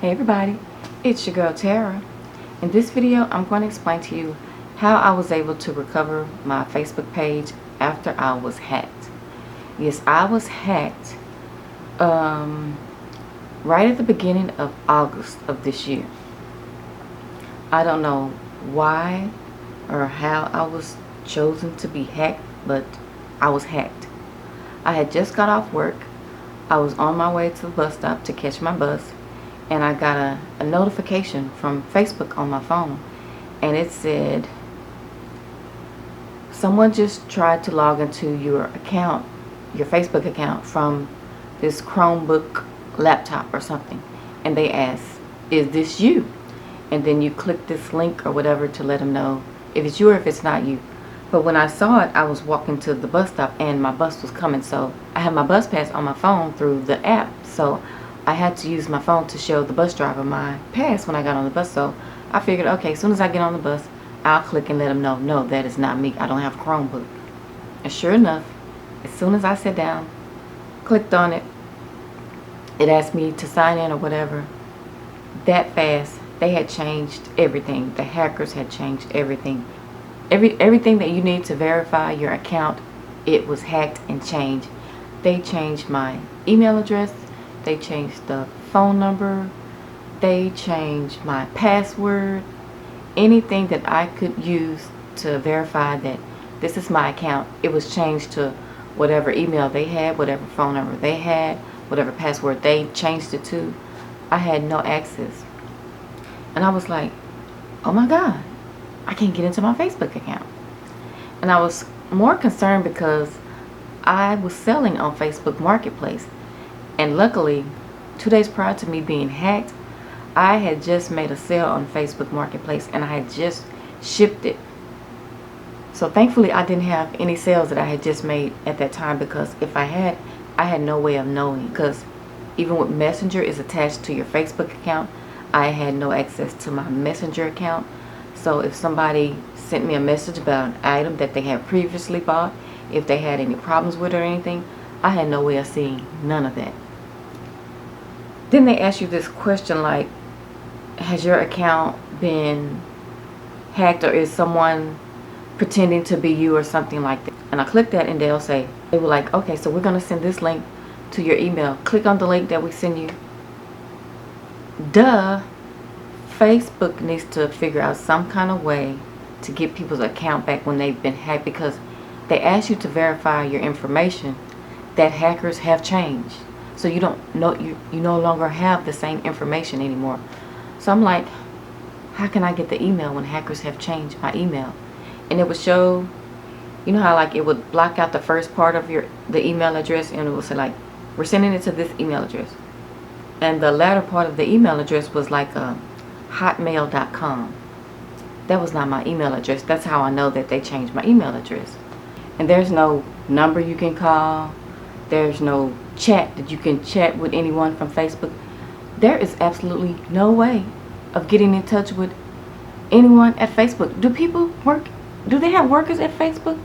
Hey everybody, it's your girl Tara. In this video, I'm going to explain to you how I was able to recover my Facebook page after I was hacked. Yes, I was hacked right at the beginning of August of this year. I don't know why or how I was chosen to be hacked, but I was hacked. I had just got off work. I was on my way to the bus stop to catch my bus, and I got a notification from Facebook on my phone, and it said someone just tried to log into your account, your Facebook account, from this Chromebook laptop or something, and they asked, is this you? And then you click this link or whatever to let them know if it's you or if it's not you. But when I saw it, I was walking to the bus stop and my bus was coming, so I had my bus pass on my phone through the app, so I had to use my phone to show the bus driver my pass when I got on the bus. So I figured, okay, as soon as I get on the bus, I'll click and let them know, no, that is not me. I don't have Chromebook. And sure enough, as soon as I sat down, clicked on it, it asked me to sign in or whatever. That fast, they had changed everything. The hackers had changed everything. Everything that you need to verify your account, it was hacked and changed. They changed my email address. They changed the phone number. They changed my password. Anything that I could use to verify that this is my account, it was changed to whatever email they had, whatever phone number they had, whatever password they changed it to. I had no access. And I was like, oh my God, I can't get into my Facebook account. And I was more concerned because I was selling on Facebook Marketplace. And luckily, 2 days prior to me being hacked, I had just made a sale on Facebook Marketplace and I had just shipped it. So thankfully I didn't have any sales that I had just made at that time, because if I had no way of knowing, because even with Messenger is attached to your Facebook account, I had no access to my Messenger account. So if somebody sent me a message about an item that they had previously bought, if they had any problems with it or anything, I had no way of seeing none of that. Then they ask you this question like, has your account been hacked, or is someone pretending to be you or something like that? And I click that and they were like, okay, so we're going to send this link to your email. Click on the link that we send you. Duh. Facebook needs to figure out some kind of way to get people's account back when they've been hacked, because they ask you to verify your information that hackers have changed. So you don't know, you no longer have the same information anymore. So I'm like, how can I get the email when hackers have changed my email? And it would show, you know how like it would block out the first part of the email address, and it would say like, we're sending it to this email address. And the latter part of the email address was like hotmail.com. That was not my email address. That's how I know that they changed my email address. And there's no number you can call. There's no chat that you can chat with anyone from Facebook. There is absolutely no way of getting in touch with anyone at Facebook. Do people work? Do they have workers at Facebook?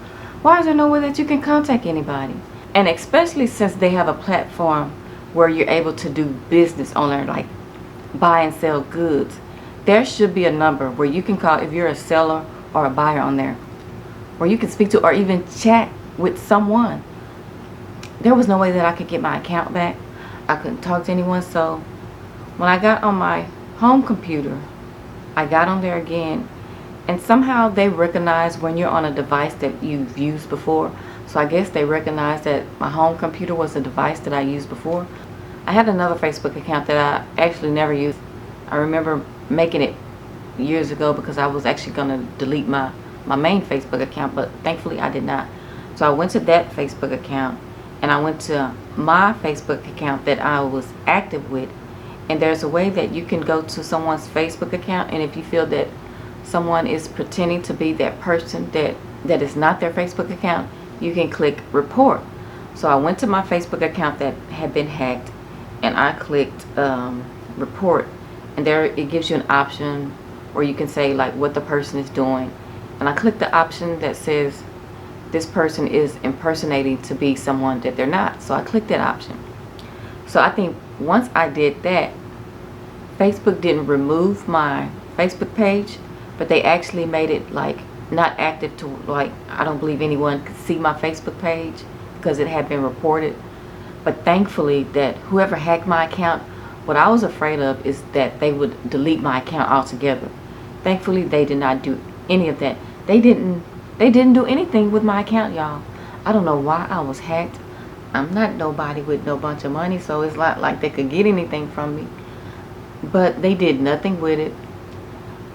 Why is there no way that you can contact anybody? And especially since they have a platform where you're able to do business on there, like buy and sell goods, there should be a number where you can call if you're a seller or a buyer on there, where you can speak to or even chat with someone. There was no way that I could get my account back. I couldn't talk to anyone. So when I got on my home computer, I got on there again, and somehow they recognize when you're on a device that you've used before. So I guess they recognized that my home computer was a device that I used before. I had another Facebook account that I actually never used. I remember making it years ago because I was actually going to delete my main Facebook account, but thankfully I did not. So I went to that Facebook account, and I went to my Facebook account that I was active with, and there's a way that you can go to someone's Facebook account, and if you feel that someone is pretending to be that person that is not their Facebook account, you can click report. So I went to my Facebook account that had been hacked, and I clicked report, and there it gives you an option where you can say like what the person is doing, and I clicked the option that says this person is impersonating to be someone that they're not. So I clicked that option. So I think once I did that, Facebook didn't remove my Facebook page, but they actually made it like not active to, like, I don't believe anyone could see my Facebook page because it had been reported. But thankfully that whoever hacked my account, what I was afraid of is that they would delete my account altogether. Thankfully they did not do any of that. They didn't do anything with my account, y'all. I don't know why I was hacked. I'm not nobody with no bunch of money, so it's not like they could get anything from me. But they did nothing with it.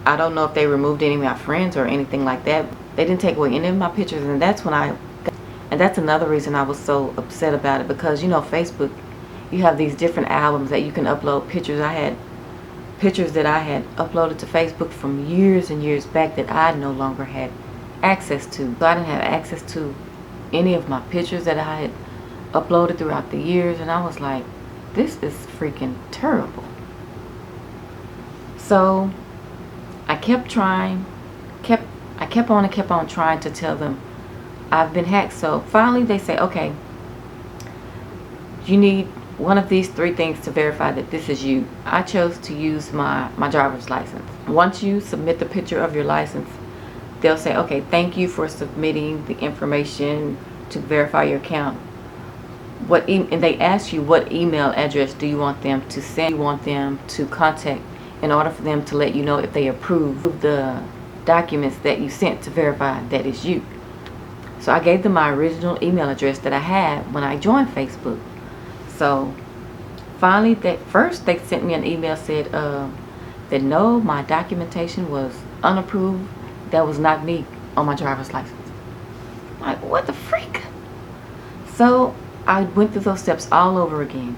I don't know if they removed any of my friends or anything like that. They didn't take away any of my pictures, and that's another reason I was so upset about it, because you know, Facebook, you have these different albums that you can upload pictures. I had pictures that I had uploaded to Facebook from years and years back that I no longer had access to. So I didn't have access to any of my pictures that I had uploaded throughout the years, and I was like, this is freaking terrible. So I kept trying, I kept on trying to tell them I've been hacked. So finally they say, okay, you need one of these 3 things to verify that this is you. I chose to use my driver's license. Once you submit the picture of your license, they'll say, okay, thank you for submitting the information to verify your account. And they ask you what email address do you want them to send, you want them to contact in order for them to let you know if they approve the documents that you sent to verify that it's you. So I gave them my original email address that I had when I joined Facebook. So finally, first they sent me an email, said that no, my documentation was unapproved. That was not me on my driver's license. I'm like, what the freak? So I went through those steps all over again.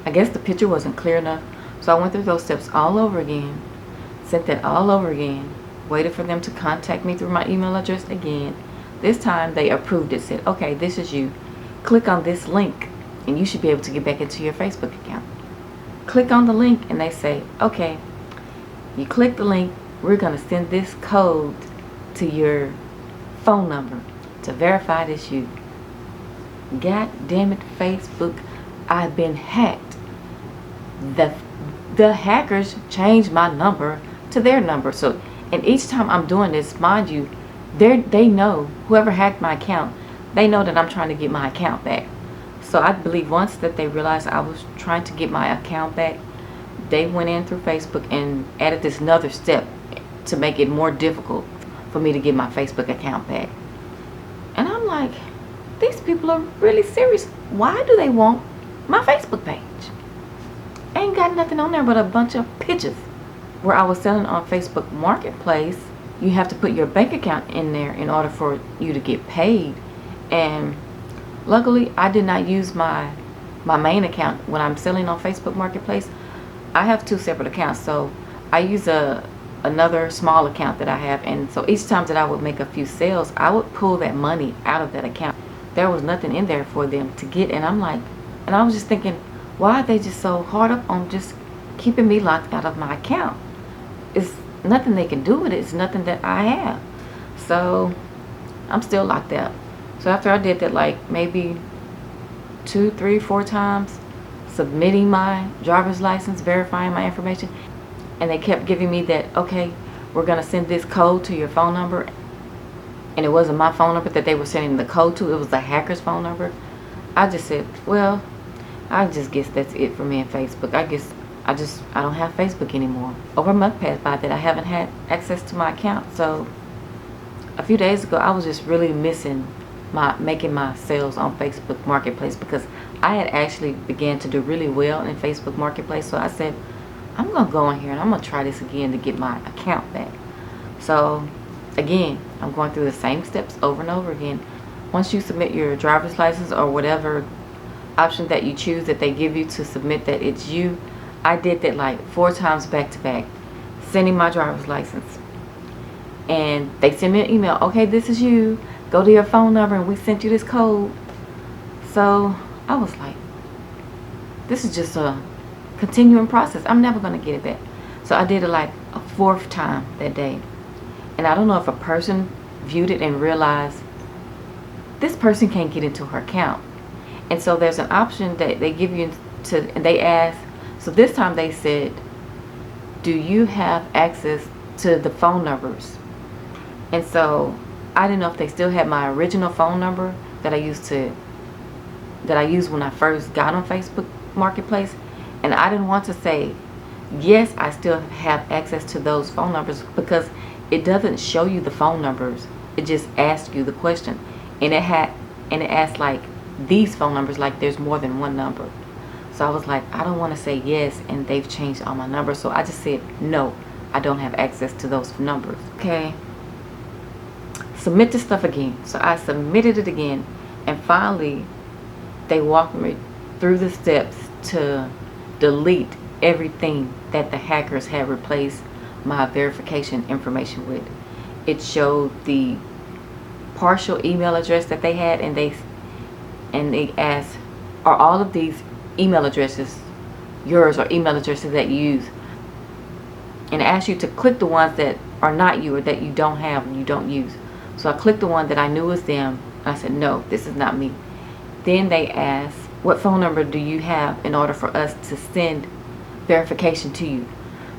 I guess the picture wasn't clear enough, so I went through those steps all over again, sent that all over again, waited for them to contact me through my email address again. This time they approved it, said, okay, this is you. Click on this link and you should be able to get back into your Facebook account. Click on the link and they say, okay, you click the link, we're going to send this code to your phone number to verify this you. God damn it, Facebook, I've been hacked. The hackers changed my number to their number. So, and each time I'm doing this, mind you, they know, whoever hacked my account, they know that I'm trying to get my account back. So I believe once that they realized I was trying to get my account back, they went in through Facebook and added this another step to make it more difficult for me to get my Facebook account back. And I'm like, these people are really serious. Why do they want my Facebook page? Ain't got nothing on there but a bunch of pictures. Where I was selling on Facebook Marketplace, you have to put your bank account in there in order for you to get paid. And luckily I did not use my main account when I'm selling on Facebook Marketplace. I have 2 separate accounts, so I use another small account that I have, and so each time that I would make a few sales, I would pull that money out of that account. There was nothing in there for them to get, and I was just thinking, why are they just so hard up on just keeping me locked out of my account? It's nothing they can do with it. It's nothing that I have. So I'm still locked out. So after I did that, like maybe 2, 3, 4 times, submitting my driver's license, verifying my information, and they kept giving me that, okay, we're gonna send this code to your phone number, and it wasn't my phone number that they were sending the code to, it was the hacker's phone number. I just said, well, I just guess that's it for me and Facebook. I guess I don't have Facebook anymore. Over a month passed by that I haven't had access to my account. So a few days ago, I was just really missing making my sales on Facebook Marketplace, because I had actually began to do really well in Facebook Marketplace. So I said, I'm gonna go in here and I'm gonna try this again to get my account back. So again, I'm going through the same steps over and over again. Once you submit your driver's license or whatever option that you choose that they give you to submit that it's you, I did that like 4 times back to back, sending my driver's license, and they send me an email, okay, this is you, go to your phone number and we sent you this code. So I was like, this is just a continuing process. I'm never gonna get it back. So I did it like a 4th time that day, and I don't know if a person viewed it and realized this person can't get into her account. And so there's an option that they give you and they ask, so this time they said, do you have access to the phone numbers? And so I didn't know if they still had my original phone number that I used when I first got on Facebook Marketplace. And I didn't want to say, yes, I still have access to those phone numbers, because it doesn't show you the phone numbers. It just asks you the question. And it asked like these phone numbers, like there's more than one number. So I was like, I don't want to say yes and they've changed all my numbers. So I just said, no, I don't have access to those numbers. Okay. Submit this stuff again. So I submitted it again, and finally they walked me through the steps to delete everything that the hackers had replaced my verification information with. It showed the partial email address that they had, and they asked, are all of these email addresses yours, or email addresses that you use? And it asks you to click the ones that are not you, or that you don't have and you don't use. So I clicked the one that I knew was them. I said, no, this is not me. Then they asked, what phone number do you have in order for us to send verification to you?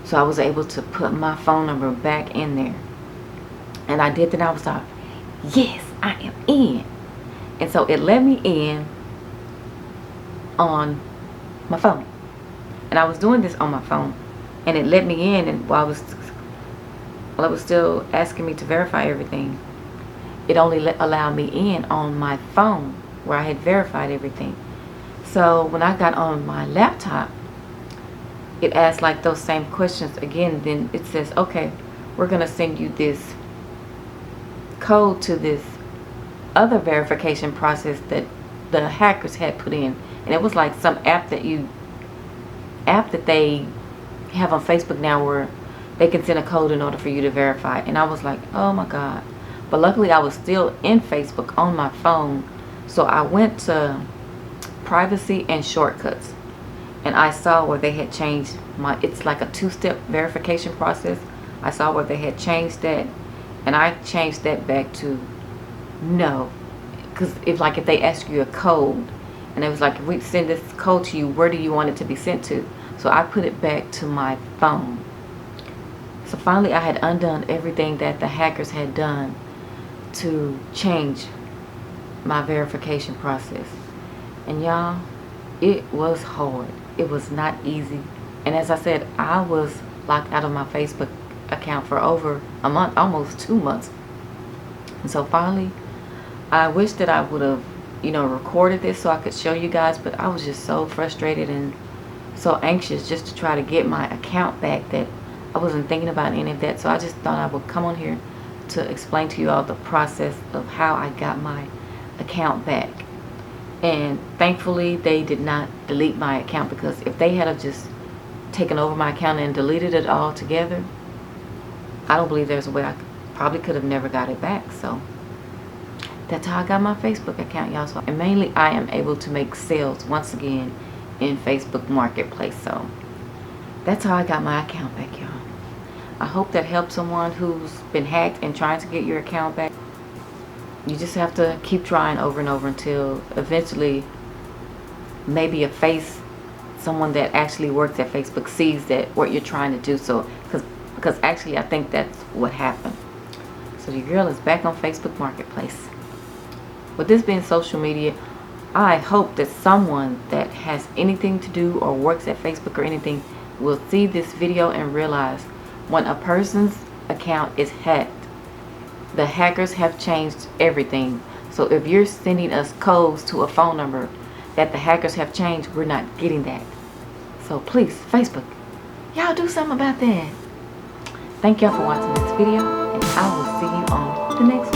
So I was able to put my phone number back in there. And I did that. I was like, yes, I am in. And so it let me in on my phone. And I was doing this on my phone. And it let me in, and while it was still asking me to verify everything, it only allowed me in on my phone where I had verified everything. So when I got on my laptop, it asked like those same questions again. Then it says, okay, we're gonna send you this code to this other verification process that the hackers had put in. And it was like some app that they have on Facebook now, where they can send a code in order for you to verify. And I was like, oh my God. But luckily I was still in Facebook on my phone. So I went to privacy and shortcuts, and I saw where they had changed it's like a two-step verification process. I saw where they had changed that, and I changed that back to no. Because if they ask you a code, and it was like, if we send this code to you, where do you want it to be sent to? So I put it back to my phone. So finally I had undone everything that the hackers had done to change my verification process. And y'all, it was hard. It was not easy. And as I said, I was locked out of my Facebook account for over a month, almost 2 months. And so finally, I wish that I would have, recorded this so I could show you guys, but I was just so frustrated and so anxious just to try to get my account back that I wasn't thinking about any of that. So I just thought I would come on here to explain to you all the process of how I got my account back. And thankfully they did not delete my account, because if they had just taken over my account and deleted it all together, I don't believe there's a way. I probably could have never got it back. So that's how I got my Facebook account, y'all. So, and mainly I am able to make sales once again in Facebook Marketplace. So that's how I got my account back, y'all. I hope that helps someone who's been hacked and trying to get your account back. You just have to keep trying over and over until eventually maybe someone that actually works at Facebook sees that what you're trying to do. So because actually I think that's what happened. So your girl is back on Facebook Marketplace. With this being social media, I hope that someone that has anything to do or works at Facebook or anything will see this video and realize when a person's account is hacked, the hackers have changed everything. So if you're sending us codes to a phone number that the hackers have changed, we're not getting that. So please, Facebook, y'all do something about that. Thank y'all for watching this video, and I will see you on the next one.